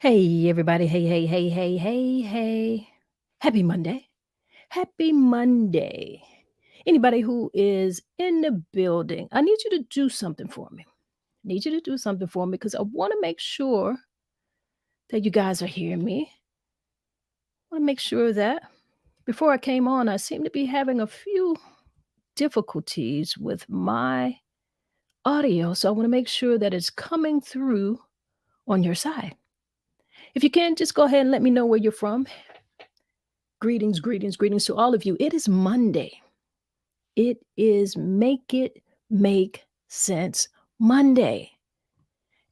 Hey, everybody. Hey, hey, hey, hey, hey, hey. Happy Monday. Happy Monday. Anybody who is in the building, I need you to do something for me. Need you to do something for me because I want to make sure that you guys are hearing me. I want to make sure that before I came on, I seem to be having a few difficulties with my audio. So I want to make sure that it's coming through on your side. If you can, just go ahead and let me know where you're from. Greetings, greetings, greetings to all of you. It is Monday. It is Make It Make Sense Monday.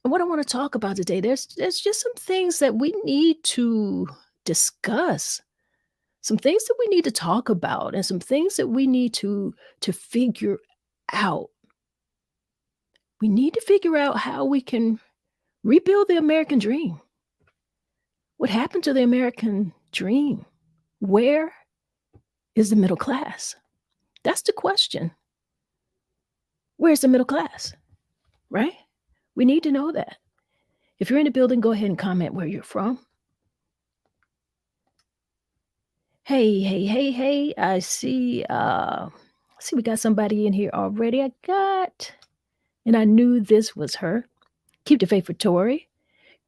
And what I want to talk about today, there's just some things that we need to discuss, some things that we need to talk about, and some things that we need to figure out. We need to figure out how we can rebuild the American dream. What happened to the American dream? Where is the middle class? That's the question. Where's the middle class? Right? We need to know that. If you're in the building, go ahead and comment where you're from. Hey, hey, hey, hey. I see we got somebody in here already. And I knew this was her. Keep the faith for Tori.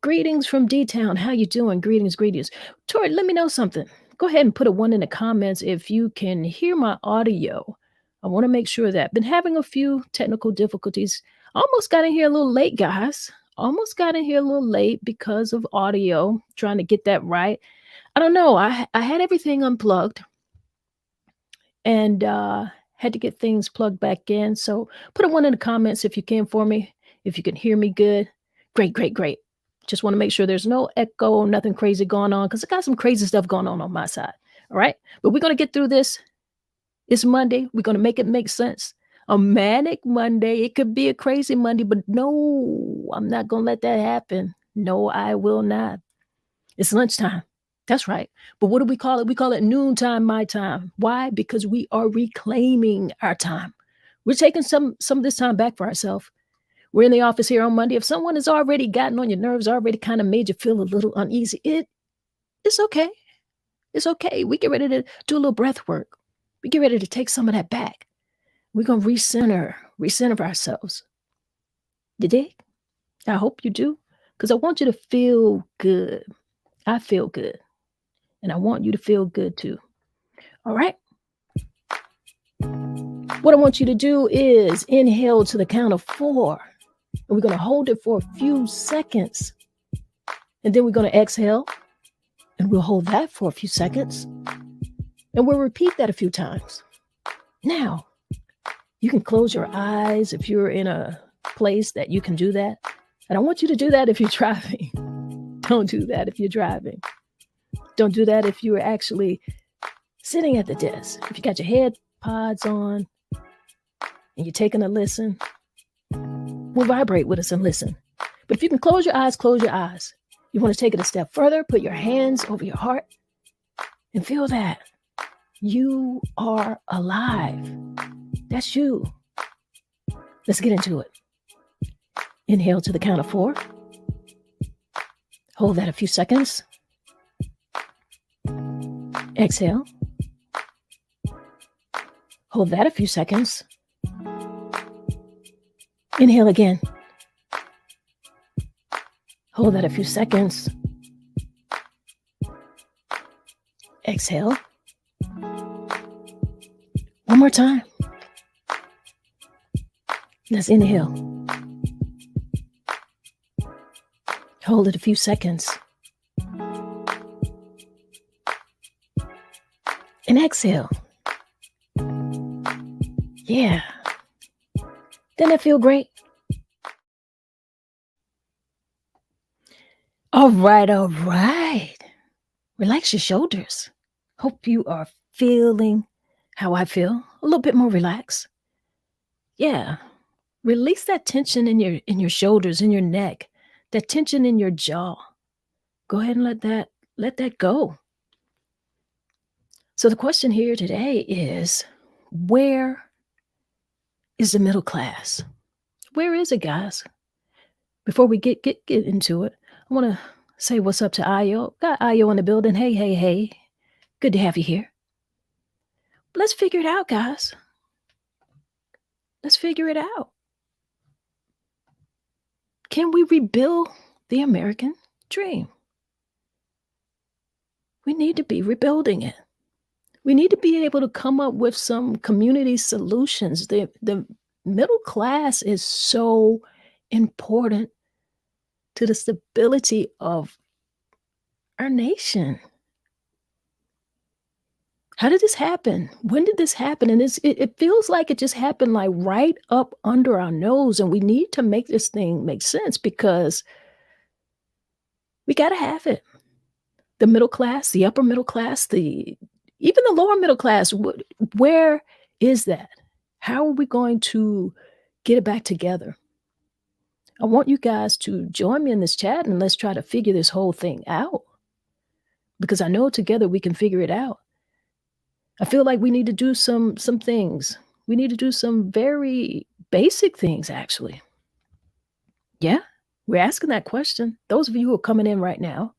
Greetings from D-Town. How you doing? Greetings, greetings. Tori, let me know something. Go ahead and put a 1 in the comments if you can hear my audio. I want to make sure that. Been having a few technical difficulties. Almost got in here a little late, guys. Almost got in here a little late because of audio, trying to get that right. I don't know. I had everything unplugged and had to get things plugged back in. So put a 1 in the comments if you can for me. If you can hear me good. Great, great, great. Just want to make sure there's no echo, nothing crazy going on, because I got some crazy stuff going on my side. All right. But we're going to get through this. It's Monday. We're going to make it make sense. A manic Monday. It could be a crazy Monday, but no, I'm not going to let that happen. No, I will not. It's lunchtime. That's right. But what do we call it? We call it noontime, my time. Why? Because we are reclaiming our time. We're taking some of this time back for ourselves. We're in the office here on Monday. If someone has already gotten on your nerves, already kind of made you feel a little uneasy, it's okay. It's okay. We get ready to do a little breath work. We get ready to take some of that back. We're going to recenter ourselves. You dig? I hope you do, because I want you to feel good. I feel good, and I want you to feel good too. All right? What I want you to do is inhale to the count of 4. And we're going to hold it for a few seconds. And then we're going to exhale. And we'll hold that for a few seconds. And we'll repeat that a few times. Now, you can close your eyes if you're in a place that you can do that. And I want you to do that if you're driving. Don't do that if you're driving. Don't do that if you're actually sitting at the desk. If you got your head pods on and you're taking a listen, we'll vibrate with us and listen. But if you can close your eyes, close your eyes. You want to take it a step further, put your hands over your heart and feel that you are alive. That's you. Let's get into it. Inhale to the count of 4. Hold that a few seconds. Exhale. Hold that a few seconds. Inhale again. Hold that a few seconds. Exhale. One more time. Let's inhale. Hold it a few seconds. And exhale. Yeah. Doesn't that feel great? All right, all right. Relax your shoulders. Hope you are feeling how I feel, a little bit more relaxed. Yeah. Release that tension in your shoulders, in your neck, that tension in your jaw. Go ahead and let that go. So the question here today is, where is the middle class? Where is it, guys? Before we get into it, I want to Say what's up to Ayo. Got Ayo in the building. Hey, hey, hey. Good to have you here. Let's figure it out, guys. Let's figure it out. Can we rebuild the American dream? We need to be rebuilding it. We need to be able to come up with some community solutions. The middle class is so important to the stability of our nation. How did this happen? When did this happen? And it feels like it just happened like right up under our nose. And we need to make this thing make sense because we got to have it. The middle class, the upper middle class, even the lower middle class, where is that? How are we going to get it back together? I want you guys to join me in this chat and let's try to figure this whole thing out because I know together we can figure it out. I feel like we need to do some things. We need to do some very basic things, actually. Yeah, we're asking that question. Those of you who are coming in right now,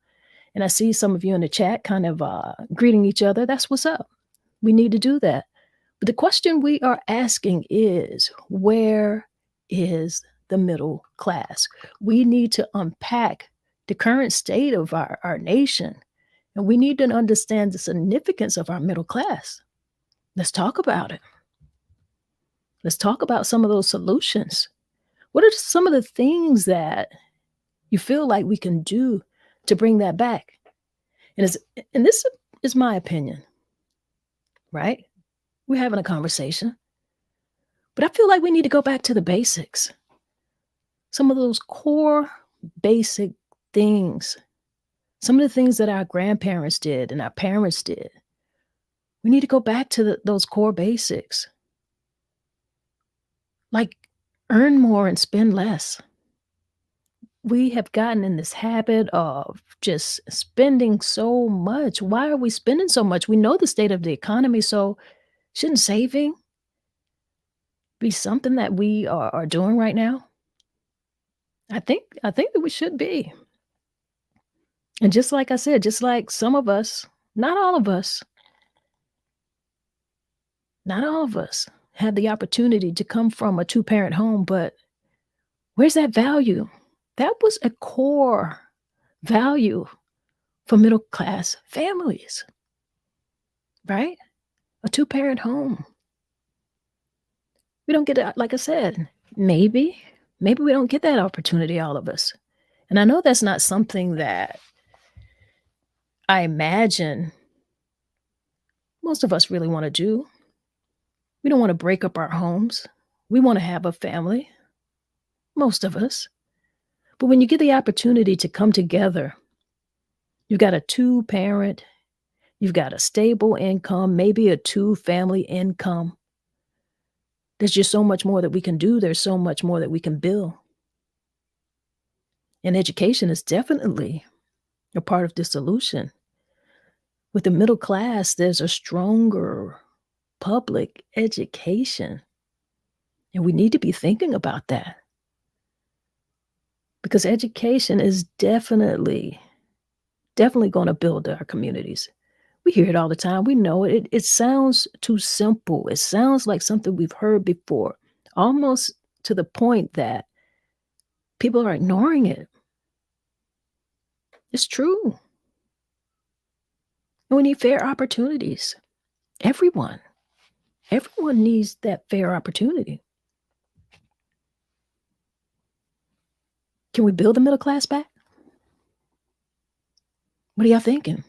and I see some of you in the chat kind of greeting each other, that's what's up. We need to do that. But the question we are asking is, where is the middle class? We need to unpack the current state of our nation, and we need to understand the significance of our middle class. Let's talk about it. Let's talk about some of those solutions. What are some of the things that you feel like we can do to bring that back? And this is my opinion, right? We're having a conversation. But I feel like we need to go back to the basics. Some of those core basic things. Some of the things that our grandparents did and our parents did. We need to go back to those core basics. Like earn more and spend less. We have gotten in this habit of just spending so much. Why are we spending so much? We know the state of the economy, so shouldn't saving be something that we are doing right now? I think that we should be. And just like I said, just like some of us, not all of us, not all of us had the opportunity to come from a two-parent home, but where's that value? That was a core value for middle-class families, right? A two-parent home. We don't get it, like I said, maybe we don't get that opportunity, all of us. And I know that's not something that I imagine most of us really want to do. We don't want to break up our homes. We want to have a family, most of us. But when you get the opportunity to come together, you've got a two-parent, you've got a stable income, maybe a two-family income. There's just so much more that we can do. There's so much more that we can build. And education is definitely a part of the solution. With the middle class, there's a stronger public education. And we need to be thinking about that. Because education is definitely going to build our communities. We hear it all the time. We know it. It sounds too simple. It sounds like something we've heard before, almost to the point that people are ignoring it. It's true. And we need fair opportunities. Everyone needs that fair opportunity. Can we build the middle class back? What are y'all thinking?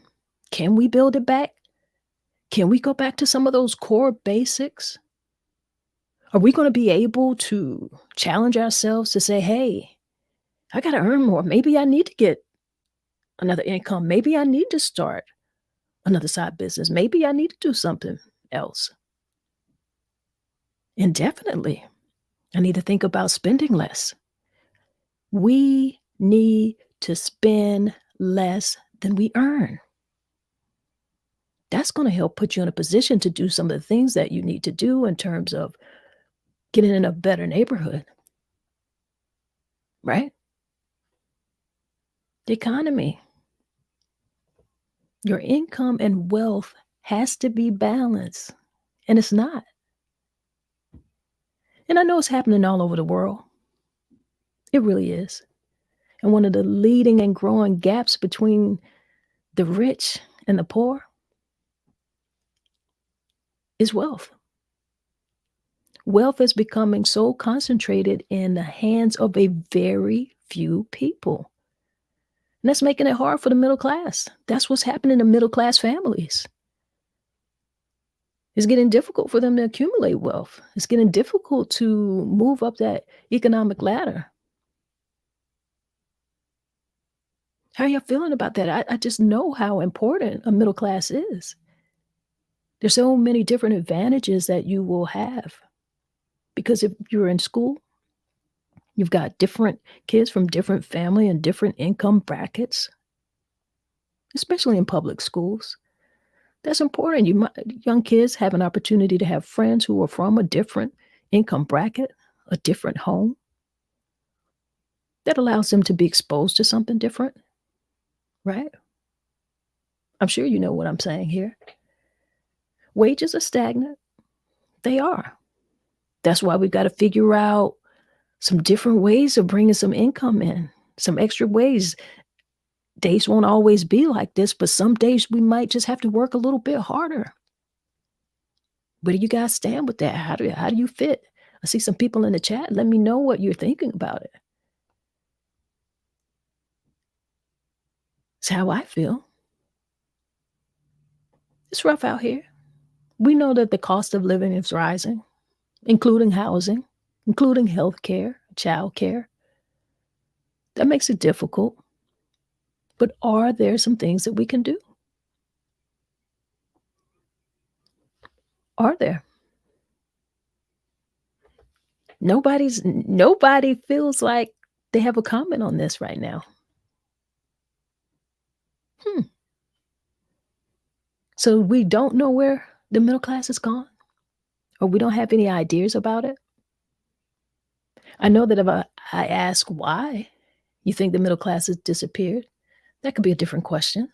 Can we build it back? Can we go back to some of those core basics? Are we going to be able to challenge ourselves to say, hey, I got to earn more. Maybe I need to get another income. Maybe I need to start another side business. Maybe I need to do something else. And definitely, I need to think about spending less. We need to spend less than we earn. That's going to help put you in a position to do some of the things that you need to do in terms of getting in a better neighborhood, right? The economy. Your income and wealth has to be balanced, and it's not. And I know it's happening all over the world. It really is. And one of the leading and growing gaps between the rich and the poor is wealth. Wealth is becoming so concentrated in the hands of a very few people. And that's making it hard for the middle class. That's what's happening in middle class families. It's getting difficult for them to accumulate wealth. It's getting difficult to move up that economic ladder. How are you feeling about that? I just know how important a middle class is. There's so many different advantages that you will have because if you're in school, you've got different kids from different family and different income brackets, especially in public schools. That's important. Young kids have an opportunity to have friends who are from a different income bracket, a different home. That allows them to be exposed to something different, right? I'm sure you know what I'm saying here. Wages are stagnant. They are. That's why we've got to figure out some different ways of bringing some income in, some extra ways. Days won't always be like this, but some days we might just have to work a little bit harder. Where do you guys stand with that? How do you fit? I see some people in the chat. Let me know what you're thinking about it. It's how I feel. It's rough out here. We know that the cost of living is rising, including housing, including health care, child care. That makes it difficult. But are there some things that we can do? Are there? Nobody feels like they have a comment on this right now. Hmm. So we don't know where the middle class is gone, or we don't have any ideas about it. I know that if I ask why you think the middle class has disappeared, that could be a different question.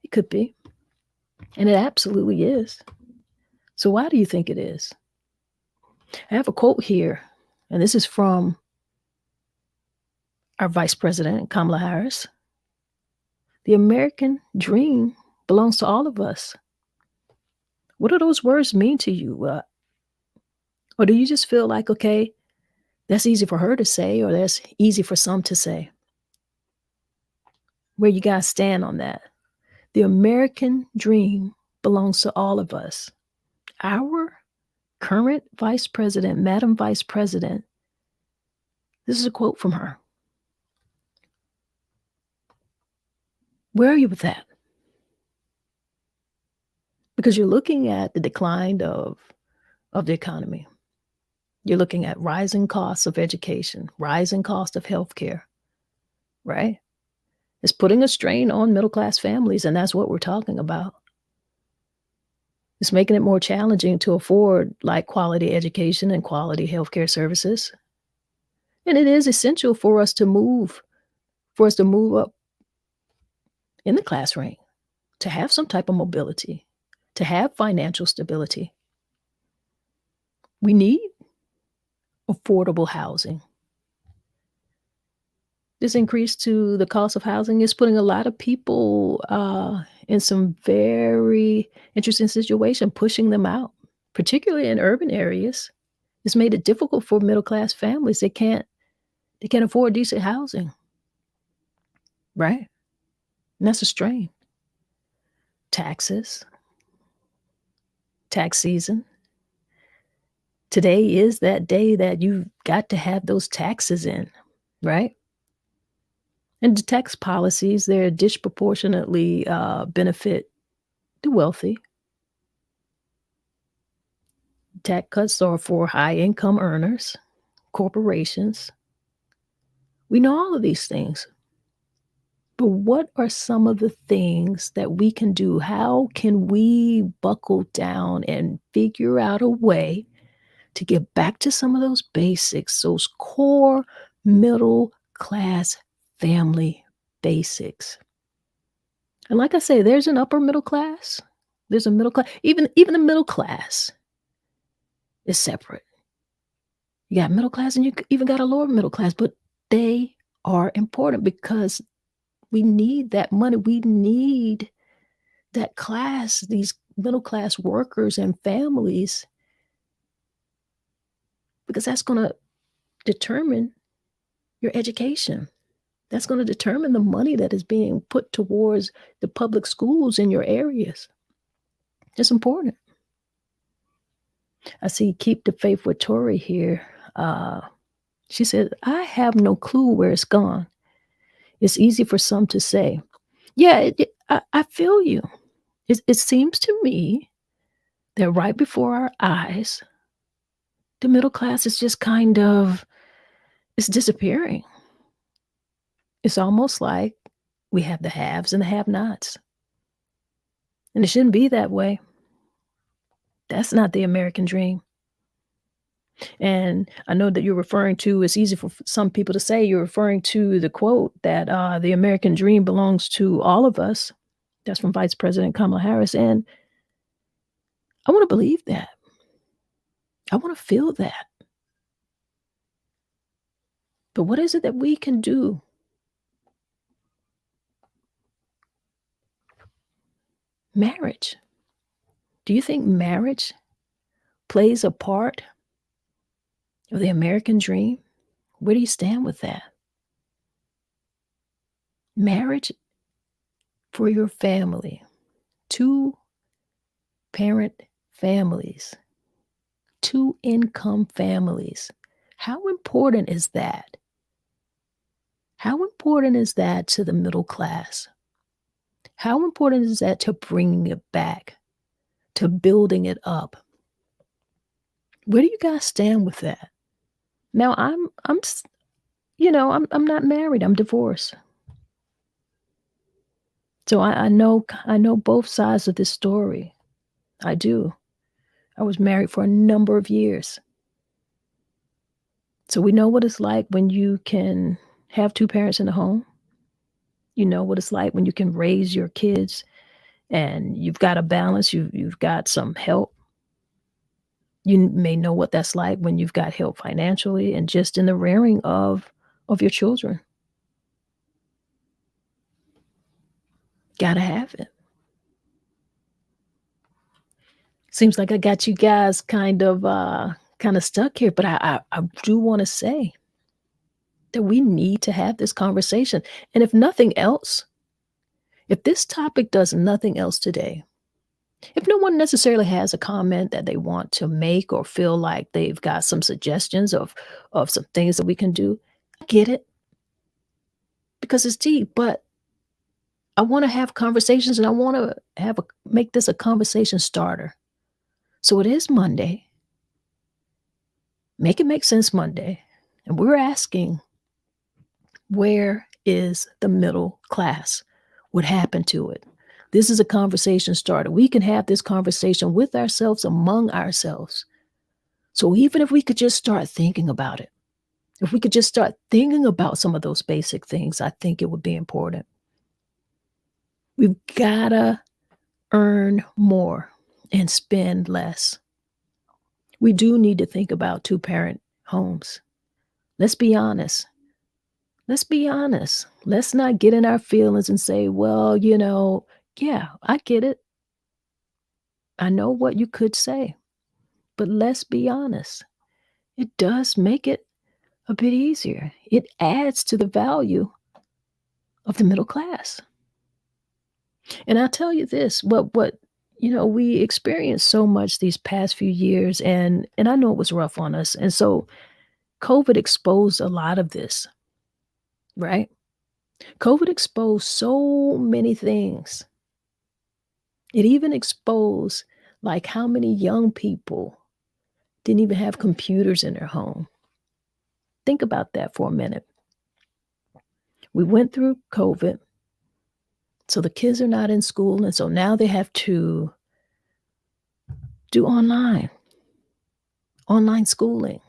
It could be. And it absolutely is. So why do you think it is? I have a quote here, and this is from our Vice President, Kamala Harris. The American dream belongs to all of us. What do those words mean to you? Or do you just feel like, okay, that's easy for her to say, or that's easy for some to say? Where you guys stand on that? The American dream belongs to all of us. Our current Vice President, Madam Vice President, this is a quote from her. Where are you with that? Because you're looking at the decline of the economy. You're looking at rising costs of education, rising cost of healthcare, right? It's putting a strain on middle-class families, and that's what we're talking about. It's making it more challenging to afford like quality education and quality healthcare services. And it is essential for us to move up in the class rank, to have some type of mobility, to have financial stability. We need affordable housing. This increase to the cost of housing is putting a lot of people in some very interesting situation, pushing them out, particularly in urban areas. It's made it difficult for middle-class families. They can't afford decent housing, right? And that's a strain. Taxes, tax season. Today is that day that you've got to have those taxes in, right? And the tax policies, they're disproportionately benefit the wealthy. Tax cuts are for high-income earners, corporations. We know all of these things. But what are some of the things that we can do? How can we buckle down and figure out a way to get back to some of those basics, those core middle class family basics? And like I say, there's an upper middle class. There's a middle class. Even the middle class is separate. You got middle class and even got a lower middle class, but they are important because we need that money. We need that class, these middle class workers and families, because that's going to determine your education. That's going to determine the money that is being put towards the public schools in your areas. It's important. I see Keep the Faith with Tori here. She said, I have no clue where it's gone. It's easy for some to say. Yeah, I feel you. It seems to me that right before our eyes, the middle class is just kind of it's disappearing. It's almost like we have the haves and the have-nots. And it shouldn't be that way. That's not the American dream. And I know that you're referring to, it's easy for some people to say, you're referring to the quote that the American dream belongs to all of us. That's from Vice President Kamala Harris. And I want to believe that. I want to feel that. But what is it that we can do? Marriage. Do you think marriage plays a part of the American dream? Where do you stand with that? Marriage for your family, two parent families, two income families. How important is that? How important is that to the middle class? How important is that to bringing it back, to building it up? Where do you guys stand with that? Now I'm not married. I'm divorced. So I know both sides of this story. I do. I was married for a number of years. So we know what it's like when you can have two parents in the home. You know what it's like when you can raise your kids and you've got a balance, you've got some help. You may know what that's like when you've got help financially and just in the rearing of your children. Gotta have it. Seems like I got you guys kind of stuck here, but I do want to say that we need to have this conversation. And if nothing else, if this topic does nothing else today, if no one necessarily has a comment that they want to make or feel like they've got some suggestions of some things that we can do, I get it because it's deep, but I want to have conversations and I want to make this a conversation starter. So it is Monday. Make it make sense Monday. And we're asking, where is the middle class? What happened to it? This is a conversation starter. We can have this conversation with ourselves, among ourselves. So even if we could just start thinking about it, if we could just start thinking about some of those basic things, I think it would be important. We've got to earn more and spend less. We do need to think about two-parent homes. Let's be honest. Let's be honest. Let's not get in our feelings and say, well, yeah, I get it. I know what you could say, but let's be honest. It does make it a bit easier. It adds to the value of the middle class. And I'll tell you this, we experienced so much these past few years and I know it was rough on us. And so COVID exposed a lot of this, right? COVID exposed so many things. It even exposed like how many young people didn't even have computers in their home. Think about that for a minute. We went through COVID, so the kids are not in school, and so now they have to do online schooling.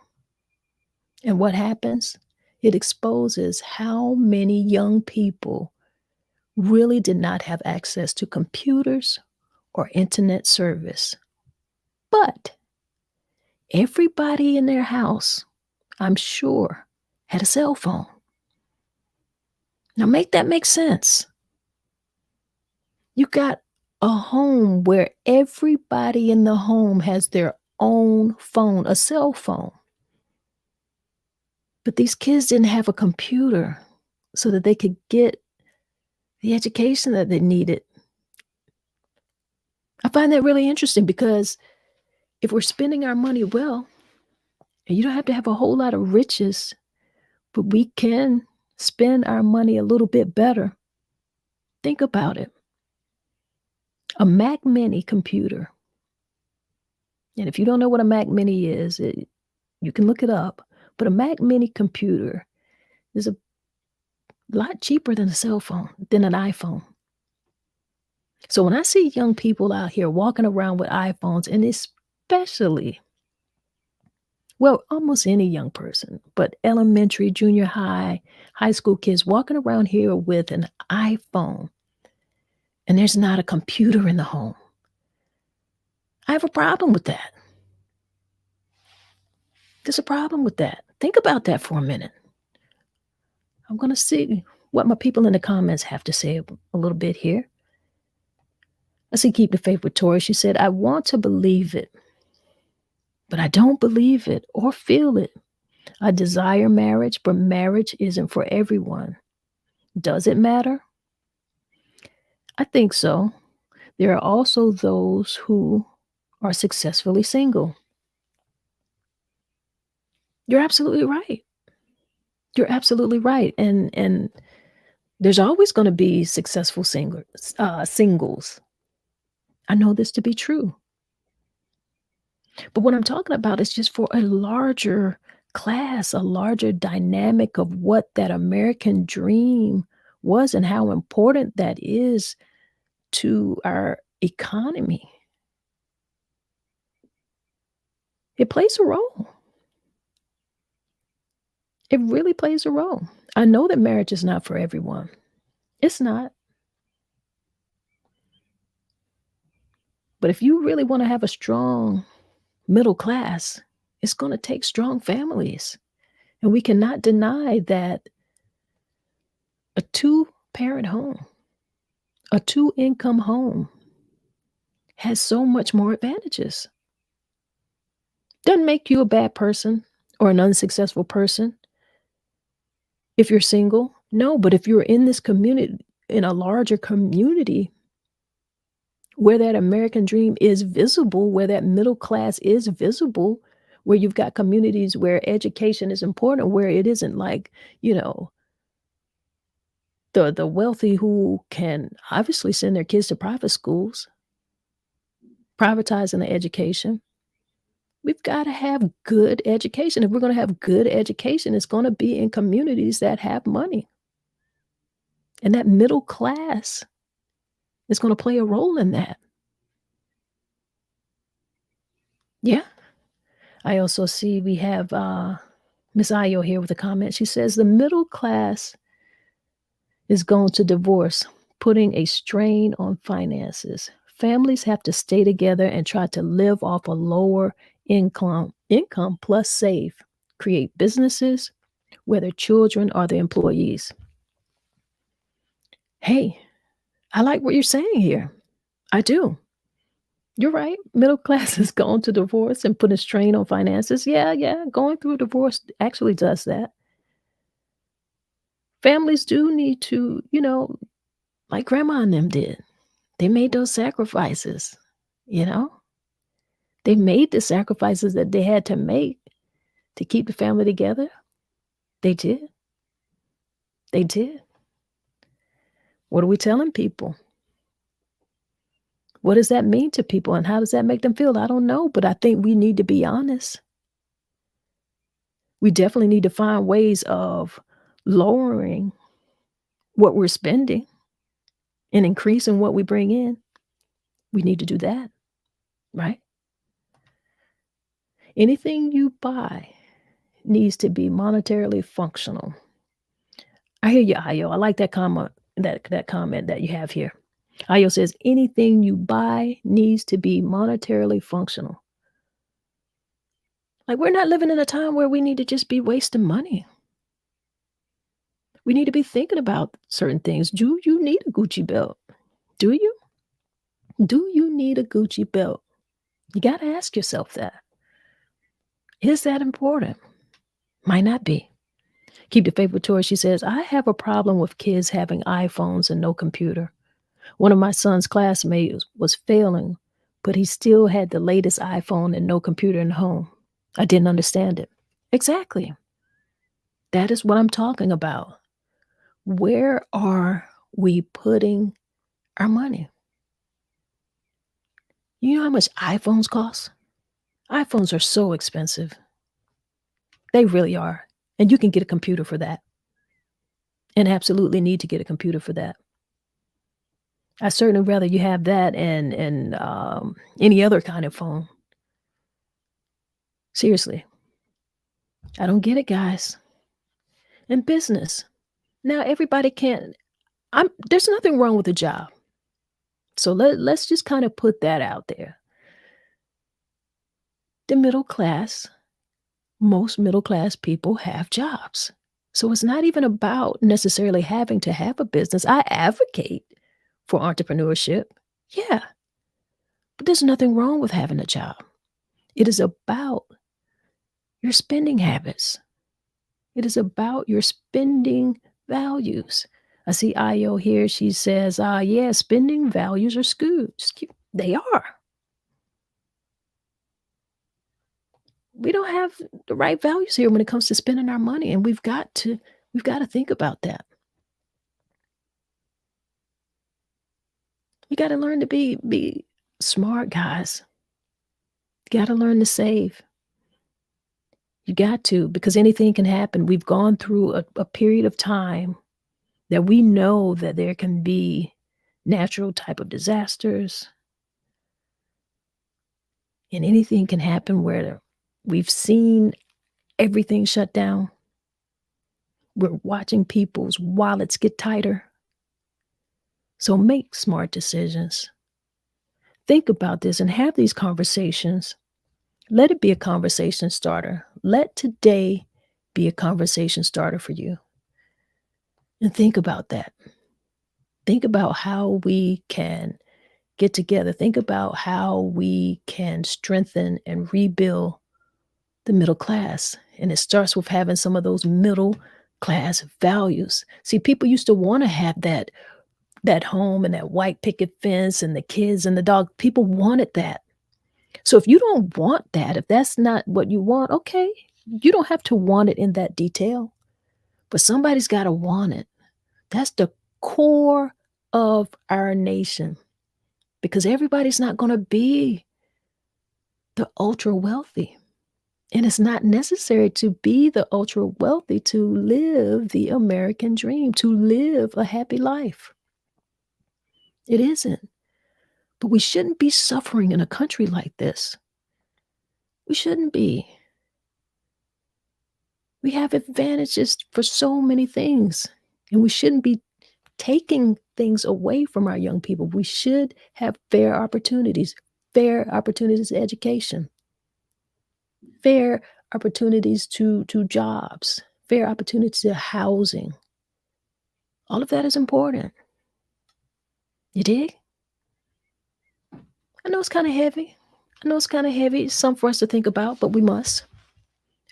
And what happens? It exposes how many young people really did not have access to computers or internet service. But everybody in their house, I'm sure, had a cell phone. Now make that make sense. You got a home where everybody in the home has their own phone, a cell phone. But these kids didn't have a computer so that they could get the education that they needed. I find that really interesting because if we're spending our money well, and you don't have to have a whole lot of riches, but we can spend our money a little bit better. Think about it. A Mac Mini computer. And if you don't know what a Mac Mini is, you can look it up. But a Mac Mini computer is a lot cheaper than a cell phone, than an iPhone. So when I see young people out here walking around with iPhones, and especially, well, almost any young person, but elementary, junior high, high school kids walking around here with an iPhone, and there's not a computer in the home. I have a problem with that. There's a problem with that. Think about that for a minute. I'm going to see what my people in the comments have to say a little bit here. I see Keep the Faith with Tori. She said, I want to believe it, but I don't believe it or feel it. I desire marriage, but marriage isn't for everyone. Does it matter? I think so. There are also those who are successfully single. You're absolutely right. You're absolutely right. And there's always going to be successful singles. I know this to be true. But what I'm talking about is just for a larger class, a larger dynamic of what that American dream was and how important that is to our economy. It plays a role. It really plays a role. I know that marriage is not for everyone. It's not. But if you really want to have a strong middle class, it's going to take strong families. And we cannot deny that a two-parent home, a two-income home has so much more advantages. Doesn't make you a bad person or an unsuccessful person if you're single. No, but if you're in this community, in a larger community where that American dream is visible, where that middle class is visible, where you've got communities where education is important, where it isn't like, you know, the wealthy who can obviously send their kids to private schools, privatizing the education. We've got to have good education. If we're going to have good education, it's going to be in communities that have money. And that middle class is going to play a role in that. Yeah. I also see we have Miss Ayo here with a comment. She says the middle class is going to divorce, putting a strain on finances. Families have to stay together and try to live off a lower income plus save, create businesses, whether children are the employees. Hey, I like what you're saying here. I do. You're right. Middle class is going to divorce and put a strain on finances. Yeah. Going through a divorce actually does that. Families do need to, like grandma and them did. They made those sacrifices, you know? They made the sacrifices that they had to make to keep the family together. They did. They did. What are we telling people? What does that mean to people and how does that make them feel? I don't know, but I think we need to be honest. We definitely need to find ways of lowering what we're spending and increasing what we bring in. We need to do that, right? Anything you buy needs to be monetarily functional. I hear you, Ayo. I like that comment that comment that you have here. Ayo says, "Anything you buy needs to be monetarily functional." Like, we're not living in a time where we need to just be wasting money. We need to be thinking about certain things. Do you need a Gucci belt? Do you? Do you need a Gucci belt? You gotta ask yourself that. Is that important? Might not be. Keep the faith with Tori. She says, "I have a problem with kids having iPhones and no computer. One of my son's classmates was failing, but he still had the latest iPhone and no computer in the home. I didn't understand it." Exactly. That is what I'm talking about. Where are we putting our money? You know how much iPhones cost? iPhones are so expensive. They really are. And you can get a computer for that. And absolutely need to get a computer for that. I certainly rather you have that and any other kind of phone. Seriously. I don't get it, guys. In business. Now everybody can't there's nothing wrong with a job. So let's just kind of put that out there. The middle class, most middle class people have jobs. So it's not even about necessarily having to have a business. I advocate for entrepreneurship. Yeah. But there's nothing wrong with having a job. It is about your spending habits. It is about your spending values. I see Io here. She says, yeah, spending values are skewed. They are. We don't have the right values here when it comes to spending our money, and we've got to think about that. You got to learn to be smart, guys. You got to learn to save. You got to, because anything can happen. We've gone through a period of time that we know that there can be natural type of disasters, and anything can happen where we've seen everything shut down. We're watching people's wallets get tighter. So make smart decisions. Think about this and have these conversations. Let it be a conversation starter. Let today be a conversation starter for you. And think about that. Think about how we can get together. Think about how we can strengthen and rebuild the middle class. And it starts with having some of those middle class values. See, people used to want to have that home and that white picket fence and the kids and the dog. People wanted that. So if you don't want that, if that's not what you want, okay, you don't have to want it in that detail, but somebody's got to want it. That's the core of our nation, because everybody's not going to be the ultra wealthy. And it's not necessary to be the ultra wealthy to live the American dream, to live a happy life. It isn't. But we shouldn't be suffering in a country like this. We shouldn't be. We have advantages for so many things, and we shouldn't be taking things away from our young people. We should have fair opportunities to education, fair opportunities to jobs, fair opportunities to housing. All of that is important. You dig? I know it's kind of heavy. It's something for us to think about, but we must.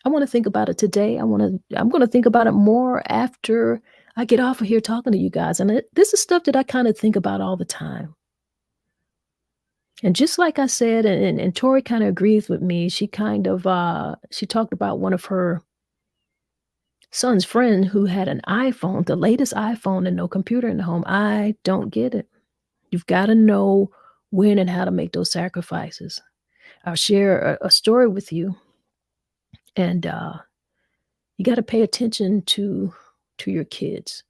I want to think about it today. I'm going to think about it more after I get off of here talking to you guys. And this is stuff that I kind of think about all the time. And just like I said, and Tori kind of agrees with me, she kind of she talked about one of her son's friend who had an iPhone, the latest iPhone, and no computer in the home. I don't get it. You've got to know when and how to make those sacrifices. I'll share a story with you, and you got to pay attention to your kids.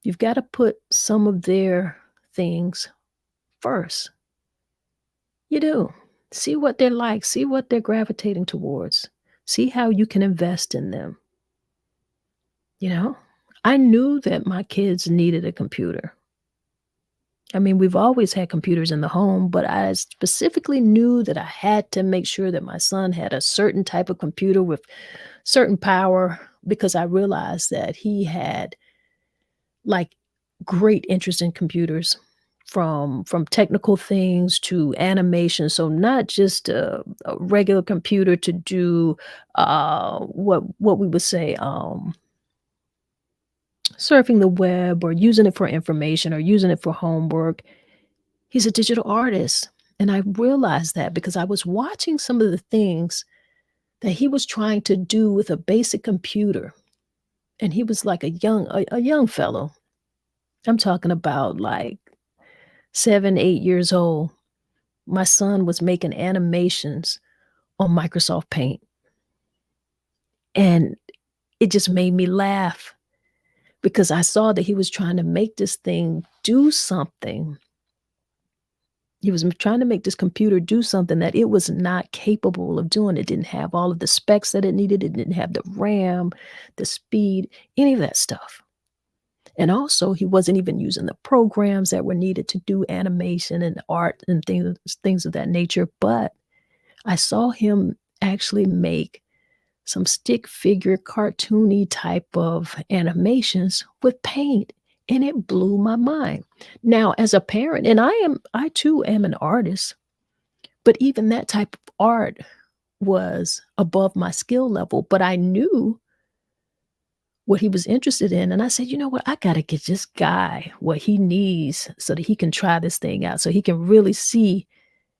You've got to put some of their things first. You do. See what they're like. See what they're gravitating towards. See how you can invest in them. You know, I knew that my kids needed a computer. I mean, we've always had computers in the home, but I specifically knew that I had to make sure that my son had a certain type of computer with certain power because I realized that he had, like, great interest in computers from technical things to animation, so not just a regular computer to do, what we would say, surfing the web or using it for information or using it for homework. He's a digital artist, and I realized that because I was watching some of the things that he was trying to do with a basic computer, and he was like a young fellow. I'm talking about, like, 7, 8 years old. My son was making animations on Microsoft Paint, and it just made me laugh because I saw that he was trying to make this thing do something. He was trying to make this computer do something that it was not capable of doing. It didn't have all of the specs that it needed. It didn't have the RAM, the speed, any of that stuff. And also, he wasn't even using the programs that were needed to do animation and art and things of that nature. But I saw him actually make some stick figure cartoony type of animations with paint, and it blew my mind. Now, as a parent, and I too am an artist, but even that type of art was above my skill level, but I knew what he was interested in, and I said, "You know what? I gotta get this guy what he needs so that he can try this thing out, so he can really see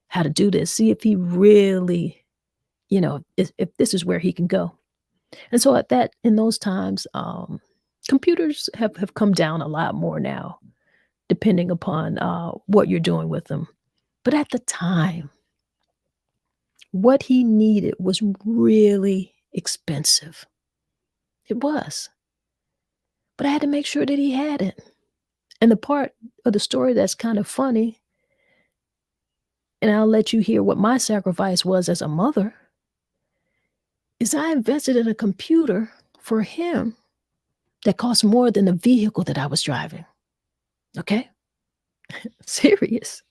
how to do this, see if he really, if this is where he can go." And so at that in those times, computers have come down a lot more now, depending upon, what you're doing with them. But at the time, what he needed was really expensive. It was. But I had to make sure that he had it. And the part of the story that's kind of funny, and I'll let you hear what my sacrifice was as a mother, is I invested in a computer for him that cost more than the vehicle that I was driving. Okay? Serious.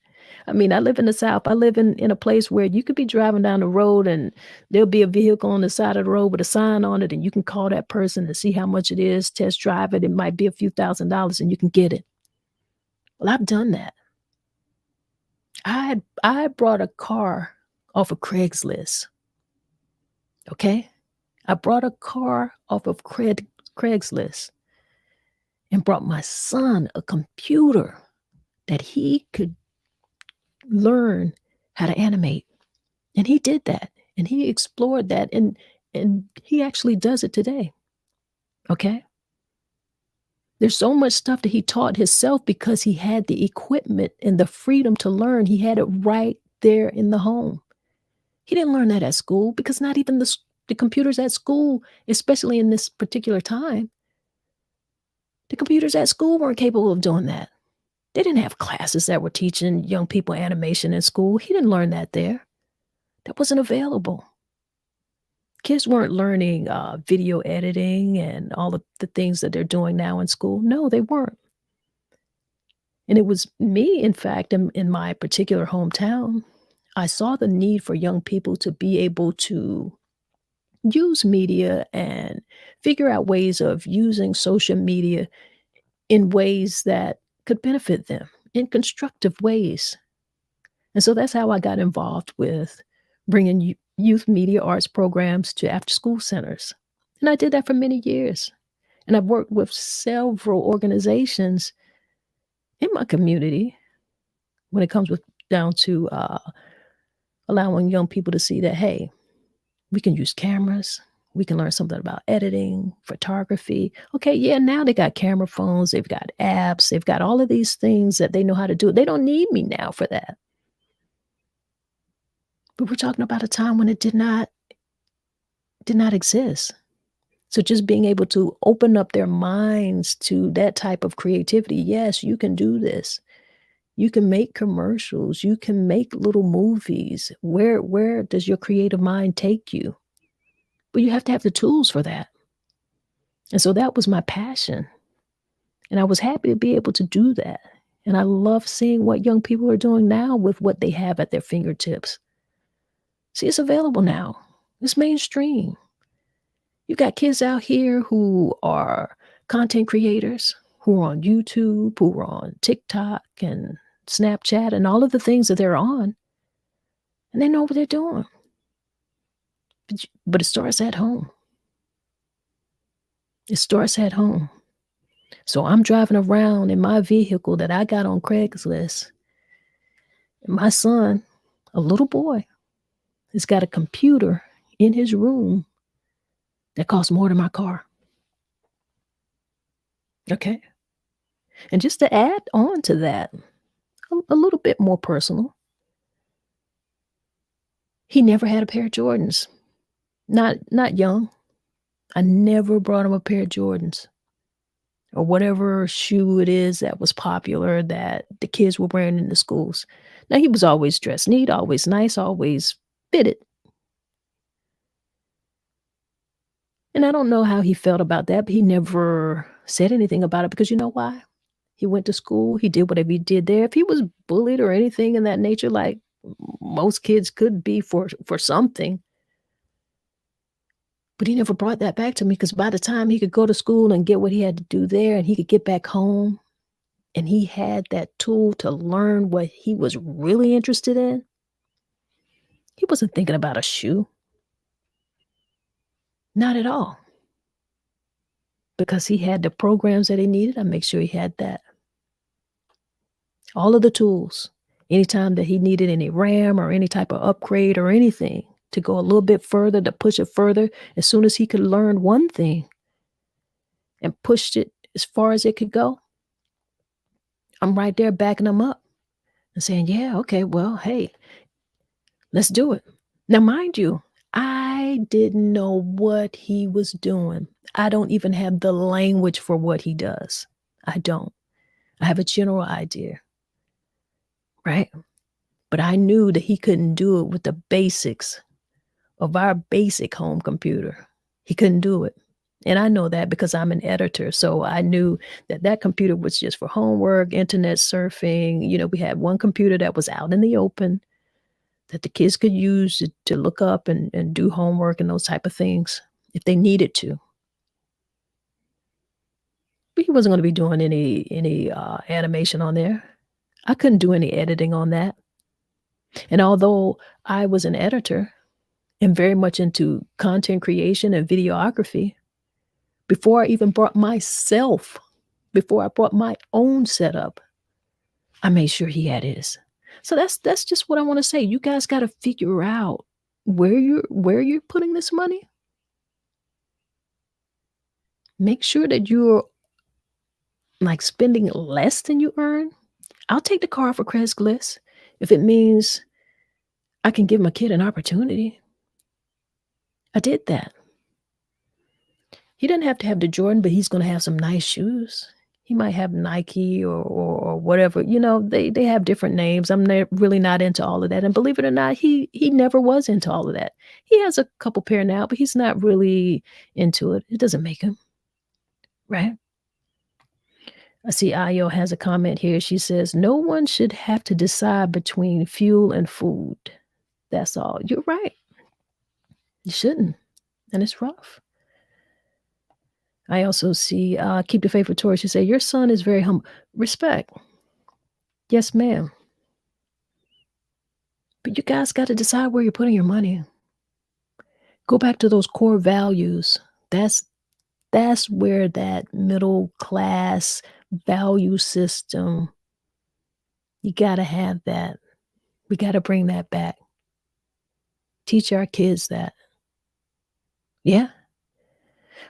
I mean, I live in the South. I live in a place where you could be driving down the road and there'll be a vehicle on the side of the road with a sign on it, and you can call that person and see how much it is, test drive it. It might be a few $1,000s and you can get it. Well, I've done that. I brought a car off of Craigslist. Okay? I brought a car off of Craigslist and brought my son a computer that he could learn how to animate. And he did that, and he explored that, and he actually does it today, okay? There's so much stuff that he taught himself because he had the equipment and the freedom to learn. He had it right there in the home. He didn't learn that at school because not even the computers at school, especially in this particular time, the computers at school weren't capable of doing that. They didn't have classes that were teaching young people animation in school. He didn't learn that there. That wasn't available. Kids weren't learning, video editing and all of the things that they're doing now in school. No, they weren't. And it was me, in fact, in my particular hometown, I saw the need for young people to be able to use media and figure out ways of using social media in ways that could benefit them in constructive ways. And so that's how I got involved with bringing youth media arts programs to after school centers. And I did that for many years. And I've worked with several organizations in my community when it comes down to allowing young people to see that, hey, we can use cameras. We can learn something about editing, photography. Okay, yeah, now they got camera phones, they've got apps, they've got all of these things that they know how to do. They don't need me now for that. But we're talking about a time when it did not exist. So just being able to open up their minds to that type of creativity. Yes, you can do this. You can make commercials. You can make little movies. Where does your creative mind take you? But you have to have the tools for that. And so that was my passion. And I was happy to be able to do that. And I love seeing what young people are doing now with what they have at their fingertips. See, it's available now. It's mainstream. You got kids out here who are content creators, who are on YouTube, who are on TikTok and Snapchat and all of the things that they're on, and they know what they're doing. But it starts at home. It starts at home. So I'm driving around in my vehicle that I got on Craigslist. And my son, a little boy, has got a computer in his room that costs more than my car. Okay. And just to add on to that, a little bit more personal, he never had a pair of Jordans. Not young. I never brought him a pair of Jordans or whatever shoe it is that was popular that the kids were wearing in the schools. Now, he was always dressed neat, always nice, always fitted. And I don't know how he felt about that, but he never said anything about it because you know why? He went to school, he did whatever he did there. If he was bullied or anything in that nature, like most kids could be for something, but he never brought that back to me because by the time he could go to school and get what he had to do there and he could get back home and he had that tool to learn what he was really interested in, he wasn't thinking about a shoe. Not at all. Because he had the programs that he needed, I make sure he had that. All of the tools. Anytime that he needed any RAM or any type of upgrade or anything to go a little bit further, to push it further, as soon as he could learn one thing and pushed it as far as it could go, I'm right there backing him up and saying, yeah, okay, well, hey, let's do it. Now, mind you, I didn't know what he was doing. I don't even have the language for what he does. I don't. I have a general idea, right? But I knew that he couldn't do it with the basics of our basic home computer. He couldn't do it. And I know that because I'm an editor. So I knew that that computer was just for homework, internet surfing. You know, we had one computer that was out in the open that the kids could use to look up and do homework and those type of things if they needed to. But he wasn't going to be doing any animation on there. I couldn't do any editing on that. And although I was an editor and very much into content creation and videography, before I even before I brought my own setup, I made sure he had his. So that's just what I want to say. You guys got to figure out where you're putting this money. Make sure that you're like spending less than you earn. I'll take the car for Craigslist if it means I can give my kid an opportunity. I did that. He doesn't have to have the Jordan, but he's going to have some nice shoes. He might have Nike or whatever. You know, they have different names. I'm really not into all of that. And believe it or not, he never was into all of that. He has a couple pair now, but he's not really into it. It doesn't make him, right? I see Ayo has a comment here. She says, no one should have to decide between fuel and food. That's all. You're right. You shouldn't. And it's rough. I also see Keep the Faith with Tori. She said, your son is very humble. Respect. Yes, ma'am. But you guys got to decide where you're putting your money. Go back to those core values. That's where that middle class value system, you got to have that. We got to bring that back. Teach our kids that. Yeah.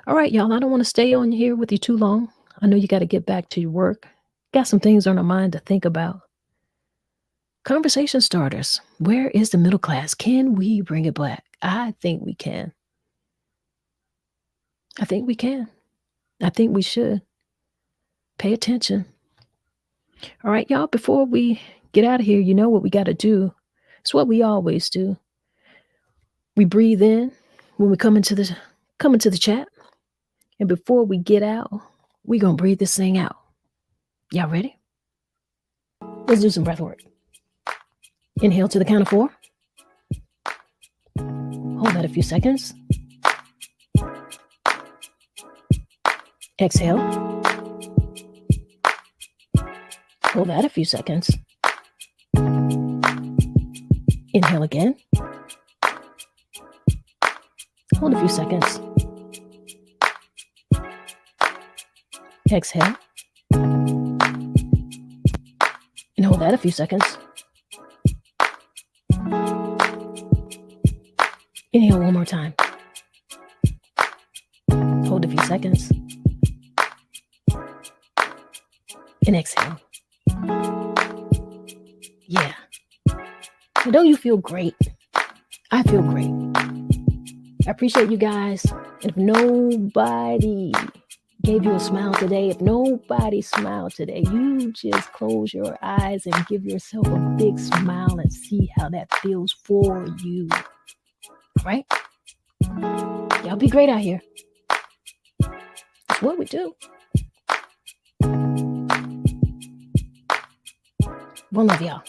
All right, y'all. I don't want to stay on here with you too long. I know you got to get back to your work. Got some things on our mind to think about. Conversation starters. Where is the middle class? Can we bring it back? I think we can. I think we can. I think we should. Pay attention. All right, y'all, before we get out of here, you know what we got to do. It's what we always do. We breathe in when we come into the chat. And before we get out, we're going to breathe this thing out. Y'all ready? Let's do some breath work. Inhale to the count of 4. Hold that a few seconds. Exhale. Hold that a few seconds. Inhale again. Hold a few seconds. Exhale. And hold that a few seconds. Inhale one more time. Hold a few seconds. And exhale. Yeah. So don't you feel great? I feel great. I appreciate you guys. And if nobody gave you a smile today, if nobody smiled today, you just close your eyes and give yourself a big smile and see how that feels for you. All right? Y'all be great out here. That's what we do. One love, y'all.